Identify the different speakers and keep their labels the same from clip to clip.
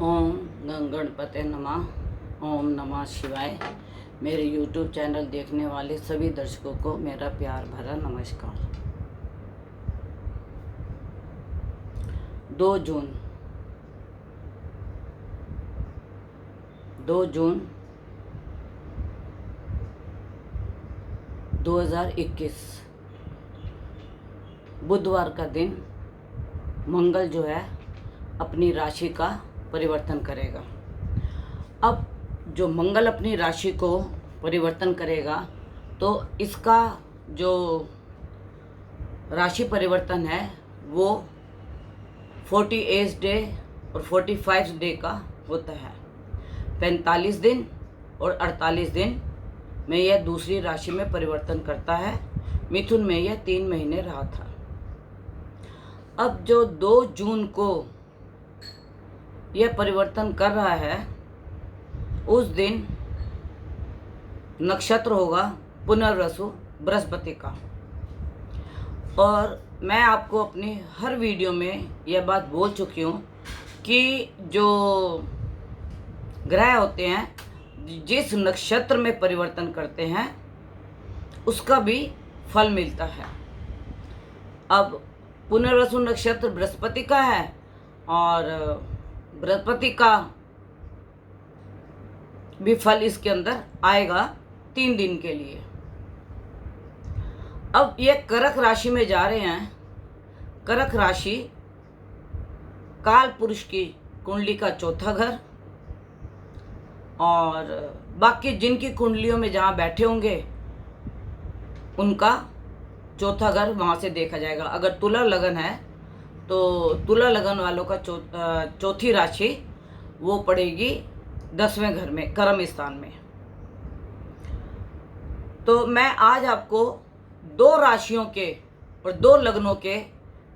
Speaker 1: ओम गणपते नमः। ओम नमः शिवाय। मेरे YouTube चैनल देखने वाले सभी दर्शकों को मेरा प्यार भरा नमस्कार। 2 जून 2021 बुधवार का दिन मंगल जो है अपनी राशि का परिवर्तन करेगा। अब जो मंगल अपनी राशि को परिवर्तन करेगा तो इसका जो राशि परिवर्तन है वो 48 डे और 45 डे का होता है। 45 दिन और 48 दिन में यह दूसरी राशि में परिवर्तन करता है। मिथुन में यह 3 महीने रहा था। अब जो 2 जून को यह परिवर्तन कर रहा है उस दिन नक्षत्र होगा पुनर्वसु बृहस्पति का। और मैं आपको अपनी हर वीडियो में यह बात बोल चुकी हूँ कि जो ग्रह होते हैं जिस नक्षत्र में परिवर्तन करते हैं उसका भी फल मिलता है। अब पुनर्वसु नक्षत्र बृहस्पति का है और बृहस्पति का भी फल इसके अंदर आएगा 3 दिन के लिए। अब ये कर्क राशि में जा रहे हैं। कर्क राशि काल पुरुष की कुंडली का 4था घर और बाकी जिनकी कुंडलियों में जहाँ बैठे होंगे उनका 4था घर वहाँ से देखा जाएगा। अगर तुला लगन है तो तुला लगन वालों का चौथी राशि वो पड़ेगी 10वें घर में, कर्म स्थान में। तो मैं आज आपको 2 राशियों के और 2 लग्नों के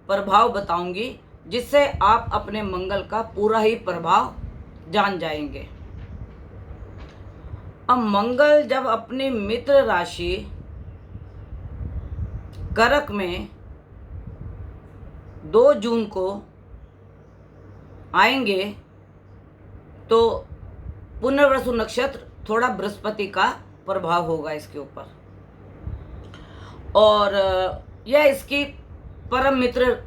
Speaker 1: प्रभाव बताऊंगी जिससे आप अपने मंगल का पूरा ही प्रभाव जान जाएंगे। अब मंगल जब अपनी मित्र राशि कर्क में 2 जून को आएंगे तो पुनर्वसु नक्षत्र थोड़ा बृहस्पति का प्रभाव होगा इसके ऊपर। और यह इसकी परम मित्र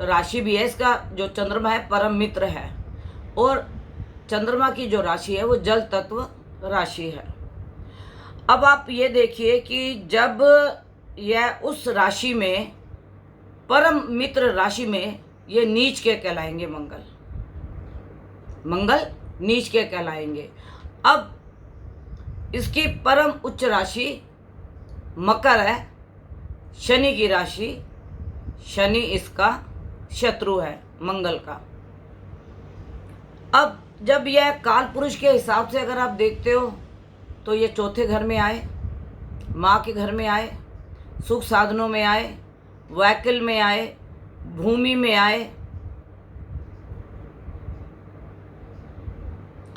Speaker 1: राशि भी है। इसका जो चंद्रमा है परम मित्र है और चंद्रमा की जो राशि है वो जल तत्व राशि है। अब आप ये देखिए कि जब यह उस राशि में परम मित्र राशि में ये नीच के कहलाएंगे। मंगल नीच के कहलाएंगे। अब इसकी परम उच्च राशि मकर है, शनि की राशि। शनि इसका शत्रु है मंगल का। अब जब यह काल पुरुष के हिसाब से अगर आप देखते हो तो ये 4थे घर में आए, माँ के घर में आए, सुख साधनों में आए, व्हीकल में आए, भूमि में आए।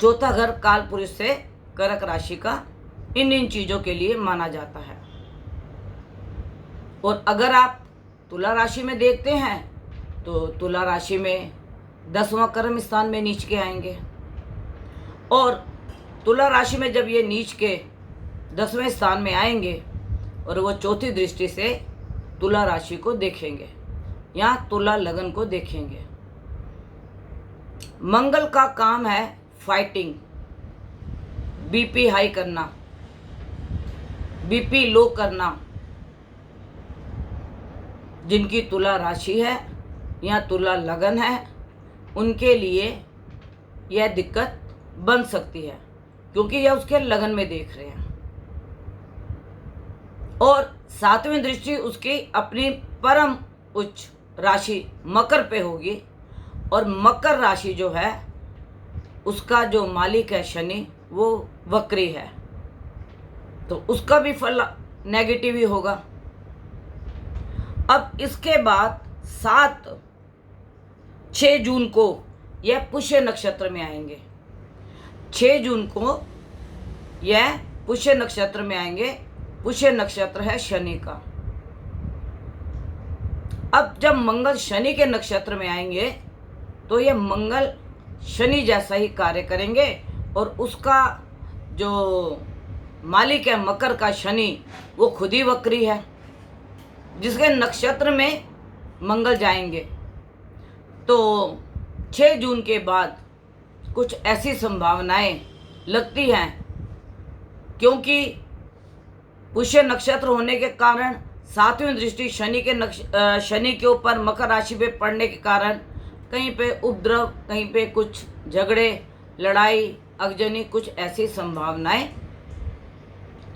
Speaker 1: 4था घर काल पुरुष से कर्क राशि का इन चीजों के लिए माना जाता है। और अगर आप तुला राशि में देखते हैं तो तुला राशि में 10वां कर्म स्थान में नीच के आएंगे। और तुला राशि में जब ये नीच के 10वें स्थान में आएंगे और वो चौथी दृष्टि से तुला राशि को देखेंगे, यहाँ तुला लगन को देखेंगे। मंगल का काम है फाइटिंग, बीपी हाई करना, बीपी लो करना। जिनकी तुला राशि है या तुला लगन है उनके लिए यह दिक्कत बन सकती है क्योंकि यह उसके लगन में देख रहे हैं। और 7वीं दृष्टि उसकी अपनी परम उच्च राशि मकर पे होगी और मकर राशि जो है उसका जो मालिक है शनि वो वक्री है तो उसका भी फल नेगेटिव ही होगा। अब इसके बाद 6 जून को यह पुष्य नक्षत्र में आएंगे। 6 जून को यह पुष्य नक्षत्र में आएंगे। पुष्य नक्षत्र है शनि का। अब जब मंगल शनि के नक्षत्र में आएंगे तो यह मंगल शनि जैसा ही कार्य करेंगे। और उसका जो मालिक है मकर का शनि, वो खुद ही वक्री है, जिसके नक्षत्र में मंगल जाएंगे। तो 6 जून के बाद कुछ ऐसी संभावनाएं लगती हैं, क्योंकि पुष्य नक्षत्र होने के कारण 7वीं दृष्टि शनि के ऊपर मकर राशि पे पड़ने के कारण कहीं पे उपद्रव, कहीं पे कुछ झगड़े, लड़ाई, अगजनी, कुछ ऐसी संभावनाएं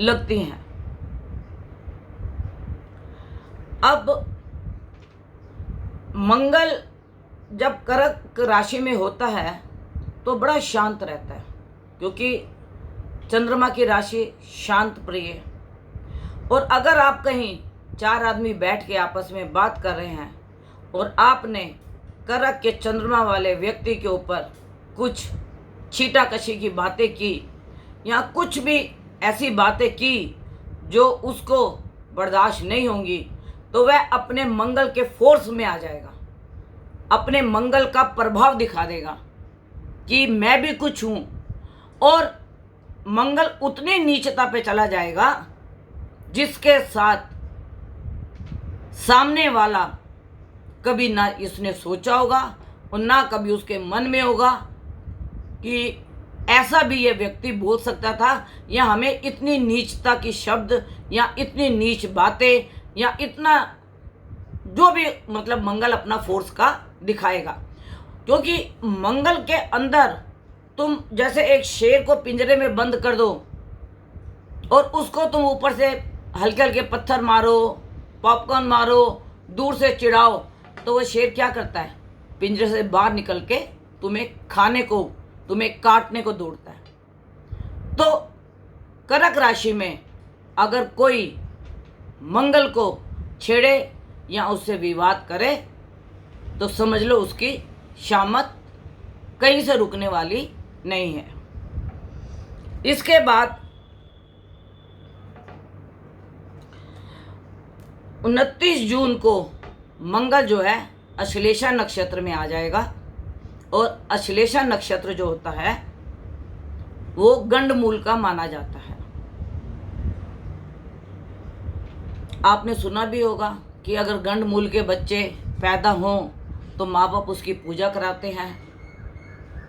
Speaker 1: लगती हैं। अब मंगल जब कर्क राशि में होता है तो बड़ा शांत रहता है, क्योंकि चंद्रमा की राशि शांत प्रिय है। और अगर आप कहीं 4 आदमी बैठ के आपस में बात कर रहे हैं और आपने कर्क के चंद्रमा वाले व्यक्ति के ऊपर कुछ छीटाकशी की बातें की या कुछ भी ऐसी बातें की जो उसको बर्दाश्त नहीं होंगी, तो वह अपने मंगल के फोर्स में आ जाएगा, अपने मंगल का प्रभाव दिखा देगा कि मैं भी कुछ हूँ। और मंगल उतनी नीचता पे चला जाएगा जिसके साथ सामने वाला कभी ना इसने सोचा होगा और ना कभी उसके मन में होगा कि ऐसा भी ये व्यक्ति बोल सकता था, या हमें इतनी नीचता की शब्द या इतनी नीच बातें या इतना जो भी, मतलब मंगल अपना फोर्स का दिखाएगा। क्योंकि मंगल के अंदर तुम जैसे एक शेर को पिंजरे में बंद कर दो और उसको तुम ऊपर से हल्के हल्के पत्थर मारो, पॉपकॉर्न मारो, दूर से चिढ़ाओ, तो वो शेर क्या करता है? पिंजरे से बाहर निकल के तुम्हें खाने को, तुम्हें काटने को दौड़ता है। तो कर्क राशि में अगर कोई मंगल को छेड़े या उससे विवाद करे तो समझ लो उसकी शामत कहीं से रुकने वाली नहीं है। इसके बाद 29 जून को मंगल जो है अश्लेषा नक्षत्र में आ जाएगा। और अश्लेषा नक्षत्र जो होता है वो गंडमूल का माना जाता है। आपने सुना भी होगा कि अगर गंडमूल के बच्चे पैदा हों तो माँ बाप उसकी पूजा कराते हैं।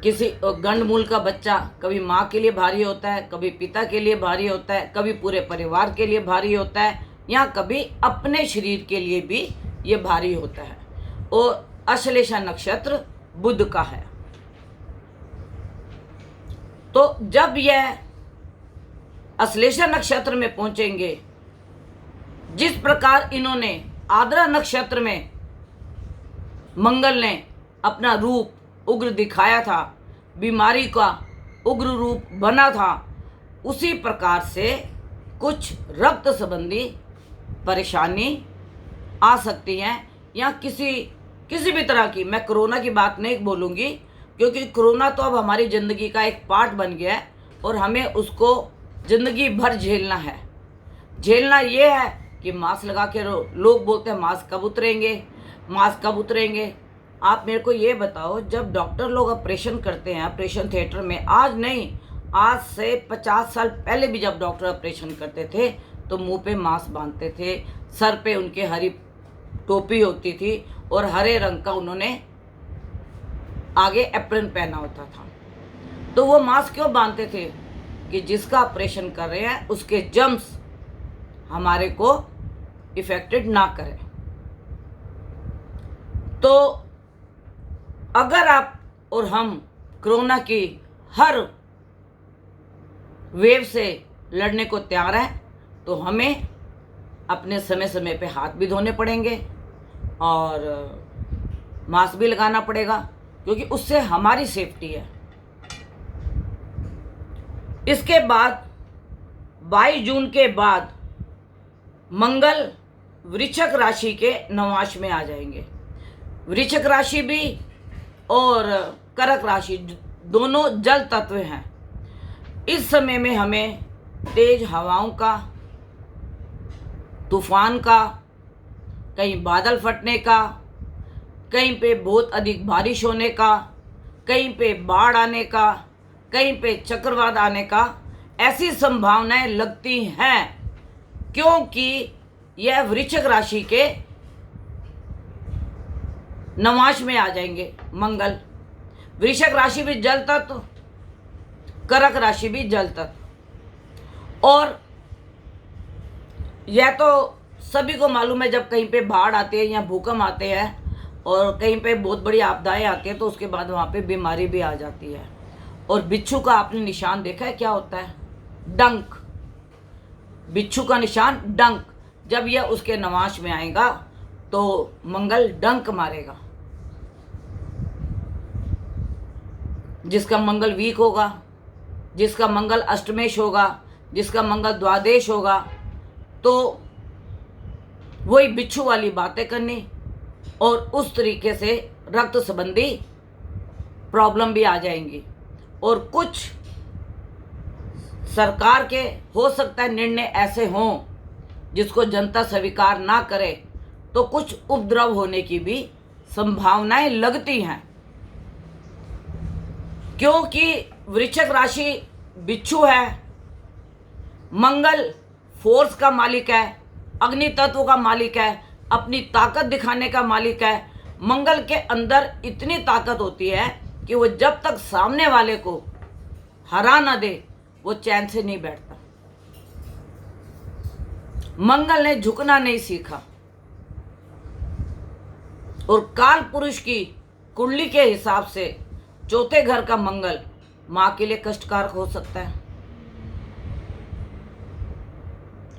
Speaker 1: किसी गंडमूल का बच्चा कभी माँ के लिए भारी होता है, कभी पिता के लिए भारी होता है, कभी पूरे परिवार के लिए भारी होता है, या कभी अपने शरीर के लिए भी ये भारी होता है। और अश्लेषा नक्षत्र बुध का है। तो जब यह अश्लेषा नक्षत्र में पहुंचेंगे, जिस प्रकार इन्होंने आद्रा नक्षत्र में मंगल ने अपना रूप उग्र दिखाया था, बीमारी का उग्र रूप बना था, उसी प्रकार से कुछ रक्त संबंधी परेशानी आ सकती है, या किसी भी तरह की। मैं कोरोना की बात नहीं बोलूँगी, क्योंकि कोरोना तो अब हमारी ज़िंदगी का एक पार्ट बन गया है और हमें उसको ज़िंदगी भर झेलना है। झेलना ये है कि मास्क लगा के लोग बोलते हैं मास्क कब उतरेंगे, मास्क कब उतरेंगे। आप मेरे को ये बताओ, जब डॉक्टर लोग ऑपरेशन करते हैं ऑपरेशन थिएटर में, आज नहीं, आज से 50 साल पहले भी जब डॉक्टर ऑपरेशन करते थे तो मुंह पे मास्क बांधते थे, सर पे उनके हरी टोपी होती थी और हरे रंग का उन्होंने आगे एप्रन पहना होता था। तो वो मास्क क्यों बांधते थे? कि जिसका ऑपरेशन कर रहे हैं उसके जर्म्स हमारे को इफेक्टेड ना करें। तो अगर आप और हम कोरोना की हर वेव से लड़ने को तैयार हैं, तो हमें अपने समय समय पे हाथ भी धोने पड़ेंगे और मास्क भी लगाना पड़ेगा, क्योंकि उससे हमारी सेफ्टी है। इसके बाद 22 जून के बाद मंगल वृश्चिक राशि के नवांश में आ जाएंगे। वृश्चिक राशि भी और कर्क राशि दोनों जल तत्व हैं। इस समय में हमें तेज हवाओं का, तूफान का, कहीं बादल फटने का, कहीं पे बहुत अधिक बारिश होने का, कहीं पे बाढ़ आने का, कहीं पे चक्रवात आने का ऐसी संभावनाएं लगती हैं, क्योंकि यह वृश्चिक राशि के नवांश में आ जाएंगे मंगल। वृश्चिक राशि भी जल तत्व, कर्क राशि भी जल तत्व। और यह तो सभी को मालूम है, जब कहीं पे बाढ़ आते हैं या भूकंप आते हैं और कहीं पे बहुत बड़ी आपदाएं आती हैं तो उसके बाद वहाँ पे बीमारी भी आ जाती है। और बिच्छू का आपने निशान देखा है क्या होता है? डंक। बिच्छू का निशान डंक। जब यह उसके नवांश में आएगा तो मंगल डंक मारेगा। जिसका मंगल वीक होगा, जिसका मंगल अष्टमेश होगा, जिसका मंगल द्वादश होगा, तो वही बिच्छू वाली बातें करनी और उस तरीके से रक्त संबंधी प्रॉब्लम भी आ जाएंगी। और कुछ सरकार के हो सकता है निर्णय ऐसे हों जिसको जनता स्वीकार ना करे, तो कुछ उपद्रव होने की भी संभावनाएं लगती हैं, क्योंकि वृश्चिक राशि बिच्छू है। मंगल फोर्स का मालिक है, अग्नि तत्व का मालिक है, अपनी ताकत दिखाने का मालिक है। मंगल के अंदर इतनी ताकत होती है कि वो जब तक सामने वाले को हरा ना दे वो चैन से नहीं बैठता। मंगल ने झुकना नहीं सीखा। और काल पुरुष की कुंडली के हिसाब से चौथे घर का मंगल मां के लिए कष्टकारक हो सकता है,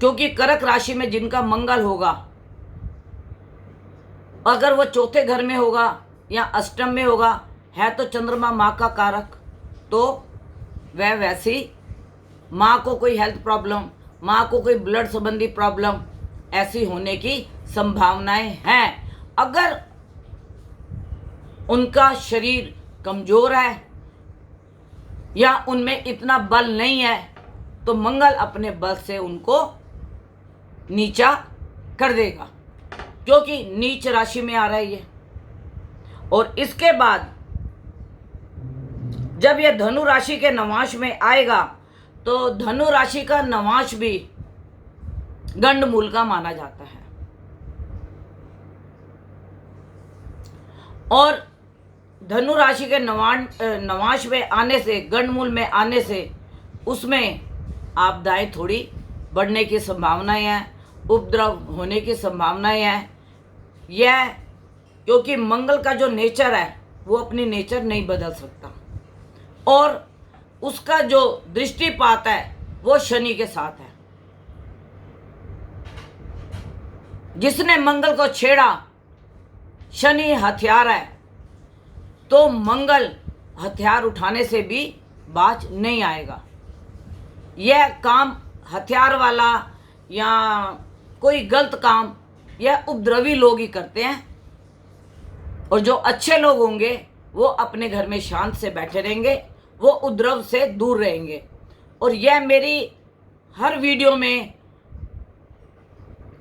Speaker 1: क्योंकि कर्क राशि में जिनका मंगल होगा, अगर वो चौथे घर में होगा या अष्टम में होगा, है तो चंद्रमा माँ का कारक, तो वह वैसी माँ को कोई हेल्थ प्रॉब्लम, माँ को कोई ब्लड संबंधी प्रॉब्लम ऐसी होने की संभावनाएं हैं। अगर उनका शरीर कमजोर है या उनमें इतना बल नहीं है तो मंगल अपने बल से उनको नीचा कर देगा, क्योंकि नीच राशि में आ रहा है ये। और इसके बाद जब यह धनु राशि के नवांश में आएगा तो धनु राशि का नवांश भी गंडमूल का माना जाता है। और धनु राशि के नवांश में आने से, गंडमूल में आने से उसमें आपदाएं थोड़ी बढ़ने की संभावनाएं हैं, उपद्रव होने की संभावनाएं हैं। यह क्योंकि मंगल का जो नेचर है वो अपनी नेचर नहीं बदल सकता, और उसका जो दृष्टिपात है वो शनि के साथ है। जिसने मंगल को छेड़ा, शनि हथियार है, तो मंगल हथियार उठाने से भी बाज नहीं आएगा। यह काम हथियार वाला या कोई गलत काम यह उपद्रवी लोग ही करते हैं, और जो अच्छे लोग होंगे वो अपने घर में शांत से बैठे रहेंगे, वो उपद्रव से दूर रहेंगे। और यह मेरी हर वीडियो में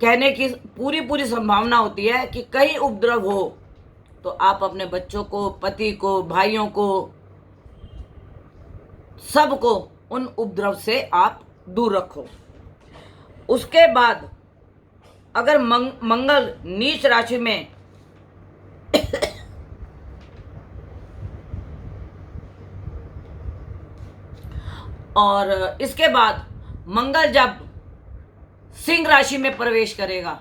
Speaker 1: कहने की पूरी संभावना होती है कि कहीं उपद्रव हो तो आप अपने बच्चों को, पति को, भाइयों को, सबको उन उपद्रव से आप दूर रखो। उसके बाद अगर मंगल नीच राशि में और इसके बाद मंगल जब सिंह राशि में प्रवेश करेगा,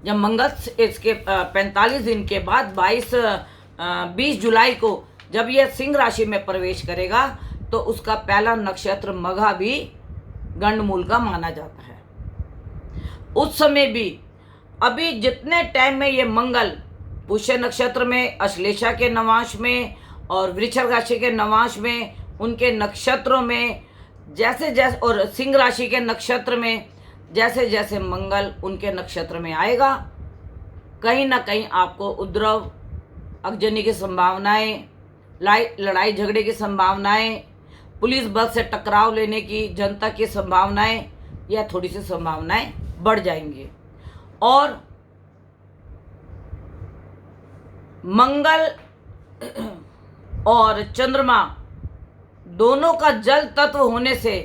Speaker 1: जब मंगल इसके 45 दिन के बाद 20 जुलाई को जब यह सिंह राशि में प्रवेश करेगा तो उसका पहला नक्षत्र मघा भी गंडमूल का माना जाता है। उस समय भी अभी जितने टाइम में ये मंगल पुष्य नक्षत्र में, अश्लेषा के नवांश में और वृश्चिक राशि के नवांश में, उनके नक्षत्रों में जैसे जैसे, और सिंह राशि के नक्षत्र में जैसे जैसे मंगल उनके नक्षत्र में आएगा, कहीं ना कहीं आपको उपद्रव, अगजनी की संभावनाएं, लड़ाई झगड़े की संभावनाएं, पुलिस बल से टकराव लेने की, जनता की संभावनाएं, यह थोड़ी सी संभावनाएं बढ़ जाएंगी। और मंगल और चंद्रमा दोनों का जल तत्व होने से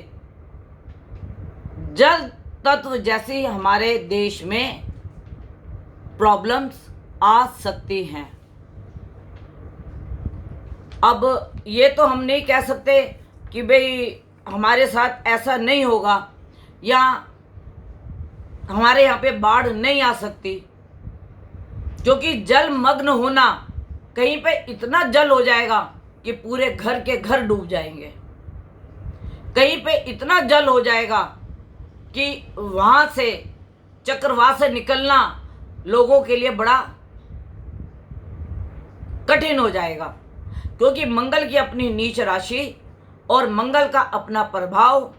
Speaker 1: जल तत्व जैसी हमारे देश में प्रॉब्लम्स आ सकती हैं। अब ये तो हम नहीं कह सकते कि भाई हमारे साथ ऐसा नहीं होगा या हमारे यहाँ पे बाढ़ नहीं आ सकती, क्योंकि जलमग्न होना, कहीं पे इतना जल हो जाएगा कि पूरे घर के घर डूब जाएंगे, कहीं पे इतना जल हो जाएगा कि वहाँ से चक्रवात से निकलना लोगों के लिए बड़ा कठिन हो जाएगा, क्योंकि मंगल की अपनी नीच राशि और मंगल का अपना प्रभाव,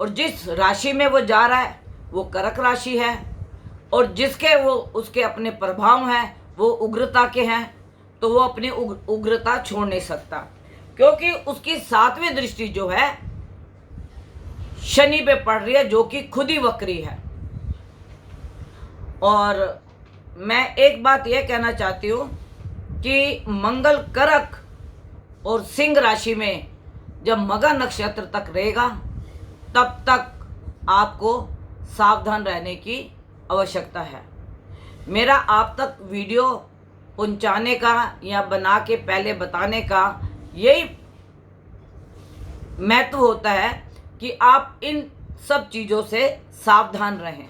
Speaker 1: और जिस राशि में वो जा रहा है वो कर्क राशि है, और जिसके वो उसके अपने प्रभाव हैं वो उग्रता के हैं, तो वो अपनी उग्रता छोड़ नहीं सकता, क्योंकि उसकी 7वीं दृष्टि जो है शनि पे पड़ रही है, जो कि खुद ही वक्री है। और मैं एक बात यह कहना चाहती हूँ कि मंगल कर्क और सिंह राशि में जब मघा नक्षत्र तक रहेगा तब तक आपको सावधान रहने की आवश्यकता है। मेरा आप तक वीडियो पहुंचाने का या बना के पहले बताने का यही महत्व होता है कि आप इन सब चीज़ों से सावधान रहें,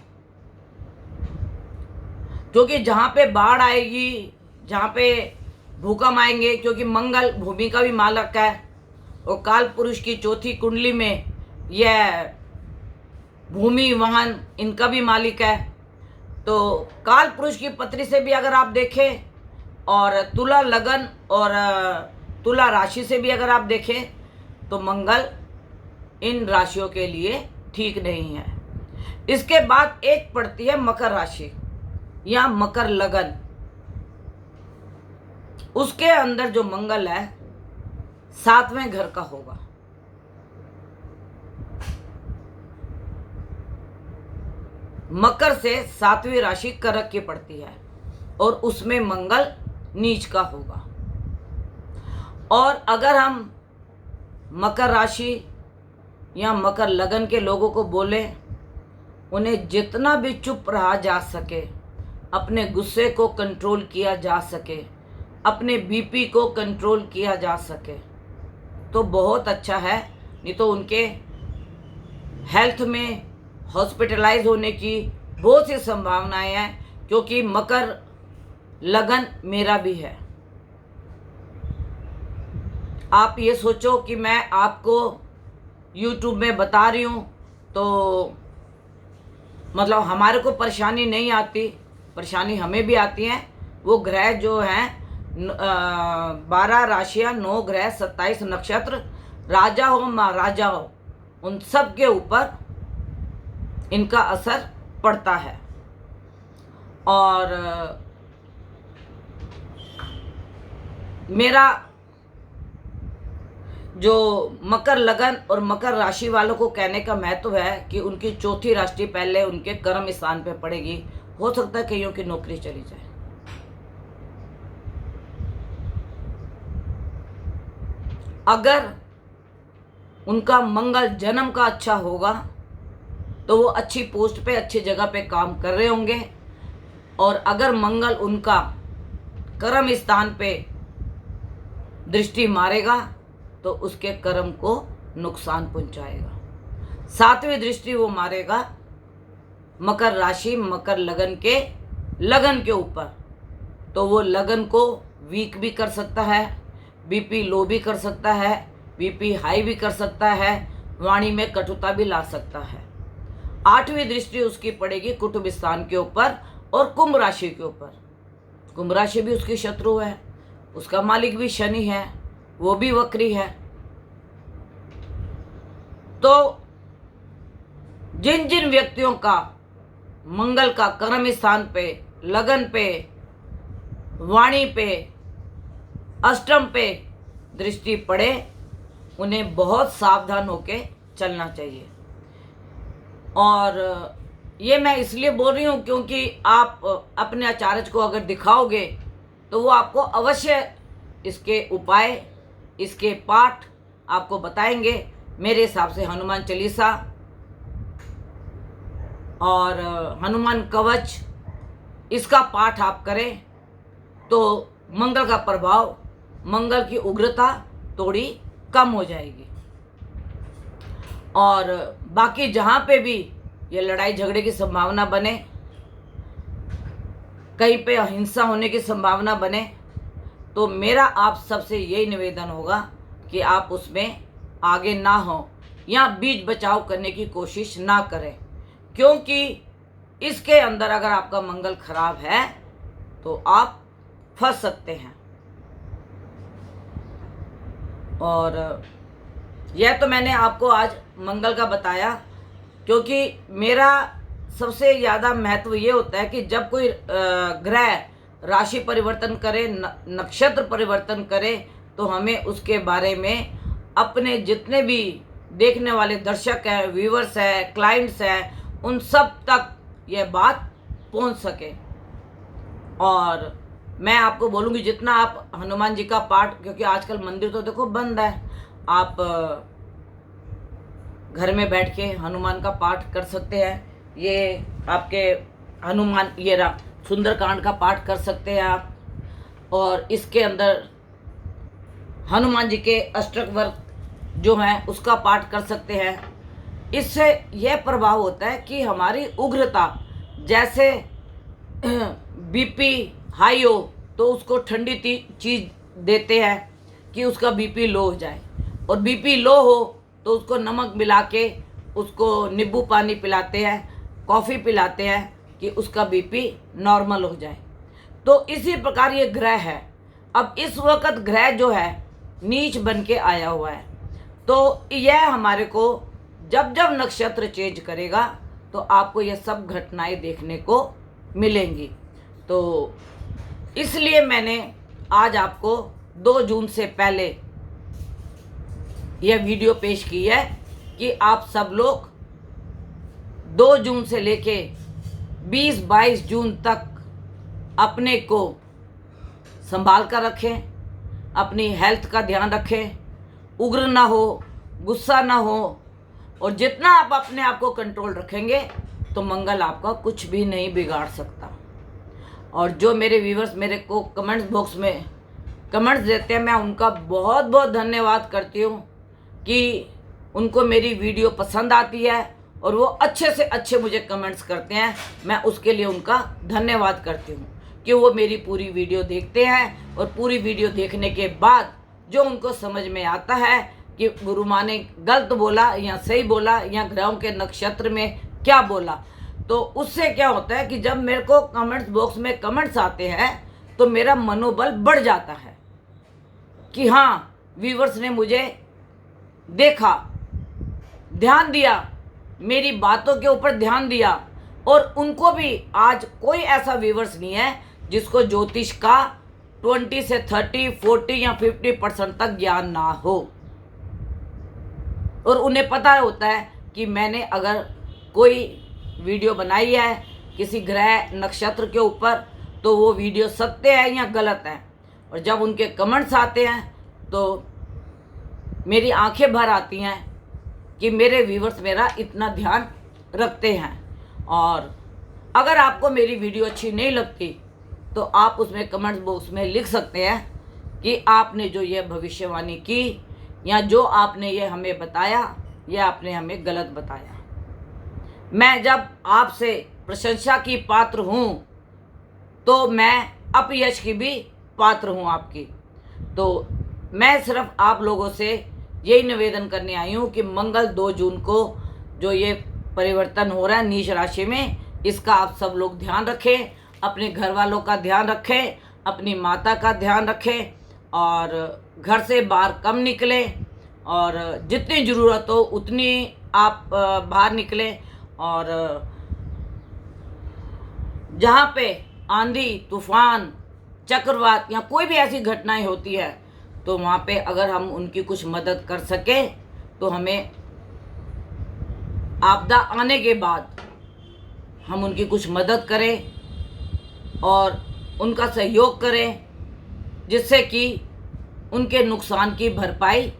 Speaker 1: क्योंकि जहाँ पे बाढ़ आएगी, जहाँ पे भूकंप आएंगे, क्योंकि मंगल भूमि का भी मालक है और काल पुरुष की चौथी कुंडली में यह भूमि वाहन इनका भी मालिक है। तो काल पुरुष की पत्री से भी अगर आप देखें और तुला लगन और तुला राशि से भी अगर आप देखें तो मंगल इन राशियों के लिए ठीक नहीं है। इसके बाद एक पड़ती है मकर राशि या मकर लगन, उसके अंदर जो मंगल है 7वें घर का होगा। मकर से 7वीं राशि कर्क की पड़ती है और उसमें मंगल नीच का होगा। और अगर हम मकर राशि या मकर लगन के लोगों को बोले, उन्हें जितना भी चुप रहा जा सके, अपने गुस्से को कंट्रोल किया जा सके, अपने बीपी को कंट्रोल किया जा सके तो बहुत अच्छा है, नहीं तो उनके हेल्थ में हॉस्पिटलाइज होने की बहुत सी संभावनाएं हैं, क्योंकि मकर लगन मेरा भी है। आप ये सोचो कि मैं आपको YouTube में बता रही हूँ तो मतलब हमारे को परेशानी नहीं आती, परेशानी हमें भी आती है। वो ग्रह जो हैं 12 राशियाँ, 9 ग्रह, 27 नक्षत्र, राजा हो महाराजा हो, उन सब के ऊपर इनका असर पड़ता है। और मेरा जो मकर लगन और मकर राशि वालों को कहने का महत्व है कि उनकी चौथी राशि पहले उनके कर्म स्थान पे पड़ेगी। हो सकता है कईयों की नौकरी चली जाए। अगर उनका मंगल जन्म का अच्छा होगा तो वो अच्छी पोस्ट पे, अच्छी जगह पे काम कर रहे होंगे। और अगर मंगल उनका कर्म स्थान पे दृष्टि मारेगा तो उसके कर्म को नुकसान पहुंचाएगा। 7वीं दृष्टि वो मारेगा मकर राशि, मकर लगन के ऊपर, तो वो लगन को वीक भी कर सकता है, बीपी लो भी कर सकता है, बीपी हाई भी कर सकता है, वाणी में कटुता भी ला सकता है। 8वीं दृष्टि उसकी पड़ेगी कुटुंब स्थान के ऊपर और कुंभ राशि के ऊपर। कुंभ राशि भी उसकी शत्रु है, उसका मालिक भी शनि है, वो भी वक्री है। तो जिन जिन व्यक्तियों का मंगल का कर्म स्थान पे, लगन पे, वाणी पे, अष्टम पे दृष्टि पड़े, उन्हें बहुत सावधान होके चलना चाहिए। और ये मैं इसलिए बोल रही हूँ क्योंकि आप अपने आचार्य को अगर दिखाओगे तो वो आपको अवश्य इसके उपाय इसके पाठ आपको बताएंगे। मेरे हिसाब से हनुमान चालीसा और हनुमान कवच, इसका पाठ आप करें तो मंगल का प्रभाव, मंगल की उग्रता थोड़ी कम हो जाएगी। और बाकी जहाँ पे भी ये लड़ाई झगड़े की संभावना बने, कहीं पे अहिंसा होने की संभावना बने, तो मेरा आप सबसे यही निवेदन होगा कि आप उसमें आगे ना हो या बीच बचाव करने की कोशिश ना करें, क्योंकि इसके अंदर अगर आपका मंगल खराब है तो आप फंस सकते हैं। और यह तो मैंने आपको आज मंगल का बताया, क्योंकि मेरा सबसे ज़्यादा महत्व ये होता है कि जब कोई ग्रह राशि परिवर्तन करे, नक्षत्र परिवर्तन करे, तो हमें उसके बारे में अपने जितने भी देखने वाले दर्शक हैं, व्यूवर्स हैं, क्लाइंट्स हैं, उन सब तक यह बात पहुंच सके। और मैं आपको बोलूँगी जितना आप हनुमान जी का पाठ, क्योंकि आजकल मंदिर तो देखो बंद है, आप घर में बैठ के हनुमान का पाठ कर सकते हैं। ये आपके हनुमान, ये सुंदरकांड का पाठ कर सकते हैं आप, और इसके अंदर हनुमान जी के अष्टक जो हैं उसका पाठ कर सकते हैं। इससे यह प्रभाव होता है कि हमारी उग्रता, जैसे बीपी हाई हो तो उसको ठंडी चीज़ देते हैं कि उसका बीपी लो हो जाए, और बीपी लो हो तो उसको नमक मिला के उसको नींबू पानी पिलाते हैं, कॉफ़ी पिलाते हैं कि उसका बीपी नॉर्मल हो जाए। तो इसी प्रकार ये ग्रह है। अब इस वक्त ग्रह जो है नीच बन के आया हुआ है, तो यह हमारे को जब जब नक्षत्र चेंज करेगा तो आपको ये सब घटनाएं देखने को मिलेंगी। तो इसलिए मैंने आज आपको 2 जून से पहले यह वीडियो पेश की है कि आप सब लोग 2 जून से लेके 20-22 जून तक अपने को संभाल कर रखें, अपनी हेल्थ का ध्यान रखें, उग्र ना हो, गुस्सा ना हो, और जितना आप अपने आप को कंट्रोल रखेंगे तो मंगल आपका कुछ भी नहीं बिगाड़ सकता। और जो मेरे व्यूवर्स मेरे को कमेंट्स बॉक्स में कमेंट्स देते हैं, मैं उनका बहुत बहुत धन्यवाद करती हूँ कि उनको मेरी वीडियो पसंद आती है और वो अच्छे से अच्छे मुझे कमेंट्स करते हैं। मैं उसके लिए उनका धन्यवाद करती हूँ कि वो मेरी पूरी वीडियो देखते हैं, और पूरी वीडियो देखने के बाद जो उनको समझ में आता है कि गुरु माँ ने गलत बोला या सही बोला या ग्रहों के नक्षत्र में क्या बोला, तो उससे क्या होता है कि जब मेरे को कमेंट्स बॉक्स में कमेंट्स आते हैं तो मेरा मनोबल बढ़ जाता है कि हाँ, व्यूवर्स ने मुझे देखा, ध्यान दिया, मेरी बातों के ऊपर ध्यान दिया। और उनको भी आज कोई ऐसा व्यूवर्स नहीं है जिसको ज्योतिष का 20 से 30, 40 या 50% तक ज्ञान ना हो, और उन्हें पता होता है कि मैंने अगर कोई वीडियो बनाई है किसी ग्रह नक्षत्र के ऊपर तो वो वीडियो सत्य है या गलत है। और जब उनके कमेंट्स आते हैं तो मेरी आंखें भर आती हैं कि मेरे व्यूवर्स मेरा इतना ध्यान रखते हैं। और अगर आपको मेरी वीडियो अच्छी नहीं लगती तो आप उसमें कमेंट्स बॉक्स में लिख सकते हैं कि आपने जो ये भविष्यवाणी की या जो आपने ये हमें बताया, ये आपने हमें गलत बताया। मैं जब आपसे प्रशंसा की पात्र हूँ तो मैं अपयश की भी पात्र हूँ आपकी। तो मैं सिर्फ आप लोगों से यही निवेदन करने आई हूँ कि मंगल 2 जून को जो ये परिवर्तन हो रहा है नीच राशि में, इसका आप सब लोग ध्यान रखें, अपने घर वालों का ध्यान रखें, अपनी माता का ध्यान रखें, और घर से बाहर कम निकलें, और जितनी ज़रूरत हो उतनी आप बाहर निकलें। और जहाँ पे आंधी, तूफान, चक्रवात या कोई भी ऐसी घटनाएं होती है तो वहाँ पे अगर हम उनकी कुछ मदद कर सके तो हमें आपदा आने के बाद हम उनकी कुछ मदद करें और उनका सहयोग करें, जिससे कि उनके नुकसान की भरपाई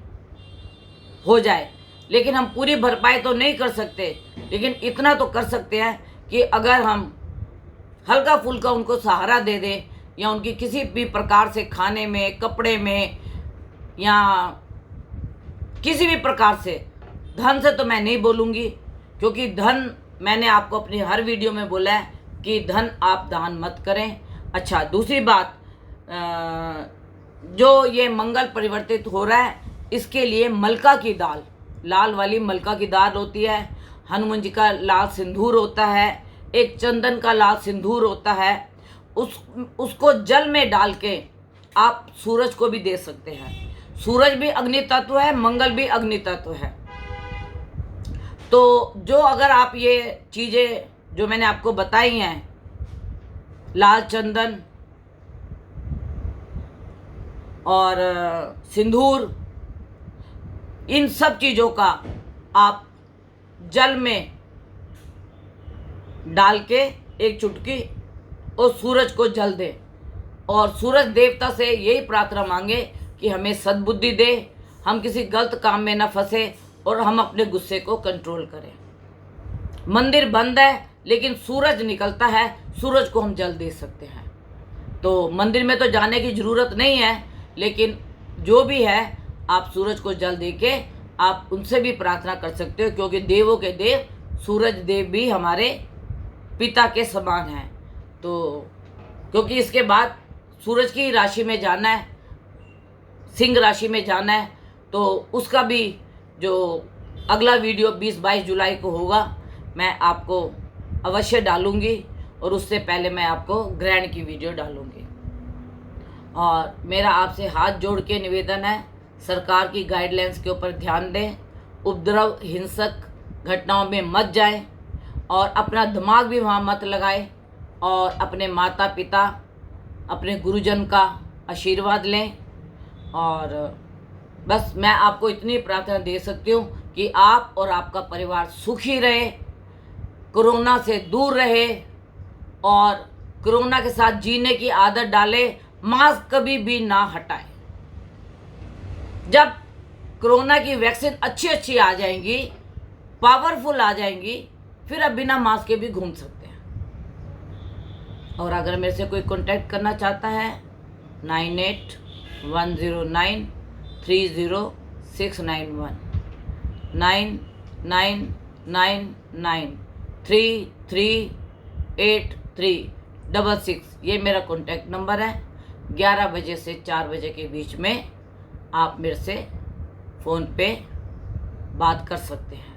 Speaker 1: हो जाए। लेकिन हम पूरी भरपाई तो नहीं कर सकते, लेकिन इतना तो कर सकते हैं कि अगर हम हल्का फुल्का उनको सहारा दे दें या उनकी किसी भी प्रकार से खाने में, कपड़े में या किसी भी प्रकार से, धन से तो मैं नहीं बोलूँगी, क्योंकि धन मैंने आपको अपनी हर वीडियो में बोला है कि धन आप दान मत करें। अच्छा, दूसरी बात, जो ये मंगल परिवर्तित हो रहा है, इसके लिए मलका की दाल, लाल वाली मलका की दाल होती है, हनुमान जी का लाल सिंदूर होता है, एक चंदन का लाल सिंदूर होता है, उसको जल में डाल के आप सूरज को भी दे सकते हैं। सूरज भी अग्नि तत्व है, मंगल भी अग्नि तत्व है। तो जो अगर आप ये चीज़ें जो मैंने आपको बताई हैं, लाल चंदन और सिंदूर, इन सब चीज़ों का आप जल में डाल के एक चुटकी और सूरज को जल दें और सूरज देवता से यही प्रार्थना मांगे कि हमें सद्बुद्धि दे, हम किसी गलत काम में न फंसे और हम अपने गुस्से को कंट्रोल करें। मंदिर बंद है लेकिन सूरज निकलता है, सूरज को हम जल दे सकते हैं। तो मंदिर में तो जाने की ज़रूरत नहीं है, लेकिन जो भी है आप सूरज को जल दे के आप उनसे भी प्रार्थना कर सकते हो, क्योंकि देवों के देव सूरज देव भी हमारे पिता के समान हैं। तो क्योंकि इसके बाद सूरज की राशि में जाना है, सिंह राशि में जाना है, तो उसका भी जो अगला वीडियो 20-22 जुलाई को होगा मैं आपको अवश्य डालूँगी, और उससे पहले मैं आपको ग्रहण की वीडियो डालूँगी। और मेरा आपसे हाथ जोड़ के निवेदन है, सरकार की गाइडलाइंस के ऊपर ध्यान दें, उपद्रव हिंसक घटनाओं में मत जाएं और अपना दिमाग भी वहाँ मत लगाएं, और अपने माता पिता, अपने गुरुजन का आशीर्वाद लें। और बस मैं आपको इतनी प्रार्थना दे सकती हूँ कि आप और आपका परिवार सुखी रहे, कोरोना से दूर रहे और कोरोना के साथ जीने की आदत डालें, मास्क कभी भी ना हटाएं। जब कोरोना की वैक्सीन अच्छी आ जाएंगी, पावरफुल आ जाएंगी, फिर आप बिना मास्क के भी घूम सकते हैं। और अगर मेरे से कोई कांटेक्ट करना चाहता है 9810930691 9999338366, ये मेरा कांटेक्ट नंबर है। 11 बजे से 4 बजे के बीच में आप मेरे से फ़ोन पे बात कर सकते हैं।